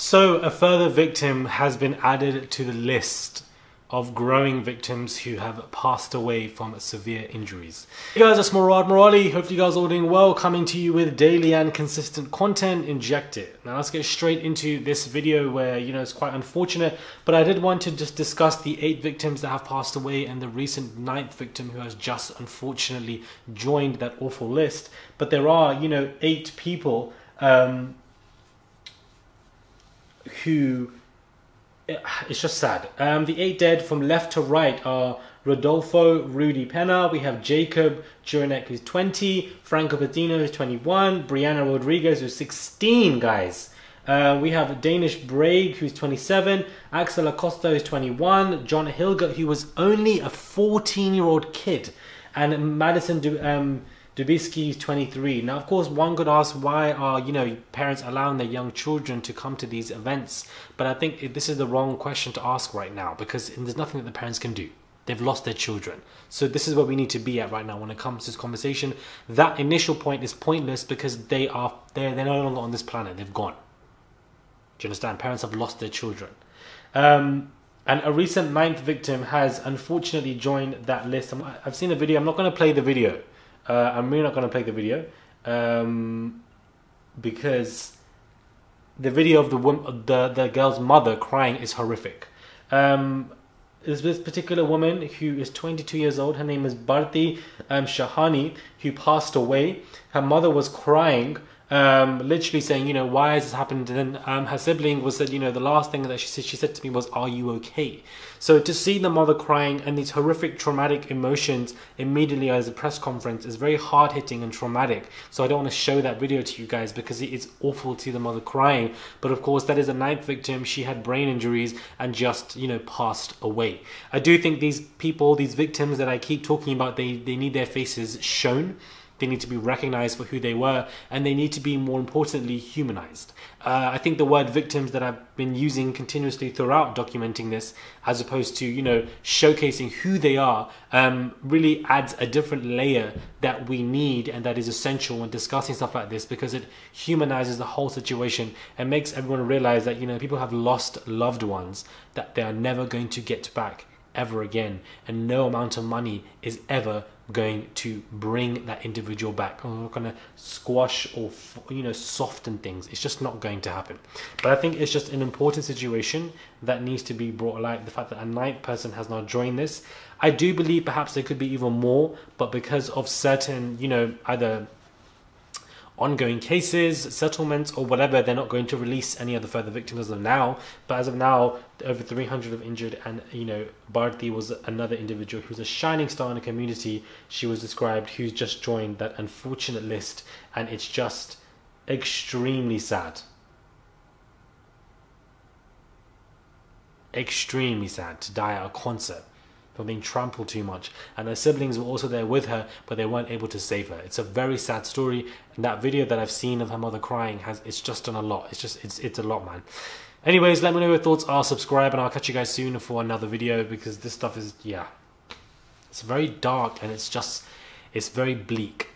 So a further victim has been added to the list of growing victims who have passed away from severe injuries. Hey guys, it's Murad Merali. Hope you guys are all doing well, coming to you with daily and consistent content injected. Now let's get straight into this video where, it's quite unfortunate, but I did want to just discuss the 8 victims that have passed away and the recent 9th victim who has just unfortunately joined that awful list. But there are, 8 people who, it's just sad. The 8 dead from left to right are Rodolfo Rudy Pena, we have Jacob Juranek who's 20, Franco Patino who's 21, Brianna Rodriguez who's 16, guys. We have Danish Brague who's 27, Axel Acosta who's 21, John Hilgert who was only a 14-year-old kid, and Madison Dubisky is 23. Now, of course, one could ask, why are, parents allowing their young children to come to these events? But I think this is the wrong question to ask right now, because there's nothing that the parents can do. They've lost their children. So this is where we need to be at right now when it comes to this conversation. That initial point is pointless because they're no longer on this planet. They've gone. Do you understand? Parents have lost their children. And a recent 9th victim has unfortunately joined that list. I've seen a video. I'm not going to play the video. I'm really not going to play the video because the video of the girl's mother crying is horrific. There's this particular woman who is 22 years old. Her name is Bharti Shahani, who passed away. Her mother was crying, literally saying, why has this happened? And then her sibling was said, the last thing that she said to me was, are you okay? So to see the mother crying and these horrific traumatic emotions immediately as a press conference is very hard hitting and traumatic. So I don't want to show that video to you guys because it's awful to see the mother crying. But of course, that is a 9th victim. She had brain injuries and just, passed away. I do think these people, these victims that I keep talking about, they need their faces shown. They need to be recognized for who they were, and they need to be, more importantly, humanized. I think the word victims that I've been using continuously throughout documenting this, as opposed to, showcasing who they are, really adds a different layer that we need and that is essential when discussing stuff like this, because it humanizes the whole situation and makes everyone realize that, people have lost loved ones that they are never going to get back ever again, and no amount of money is ever going to bring that individual back. I'm not going to squash or soften things. It's just not going to happen. But I think it's just an important situation that needs to be brought alight. The fact that a 9th person has now joined this, I do believe perhaps there could be even more, but because of certain either ongoing cases, settlements, or whatever, they're not going to release any other further victims as of now. But as of now, over 300 have injured, and Bharti was another individual who's a shining star in the community. She was described who's just joined that unfortunate list, and it's just extremely sad. Extremely sad to die at a concert for being trampled too much, and her siblings were also there with her, but they weren't able to save her. It's a very sad story, and that video that I've seen of her mother crying it's just done a lot. It's a lot, man. Anyways, let me know your thoughts are, subscribe, and I'll catch you guys soon for another video, because this stuff is, it's very dark, and it's very bleak.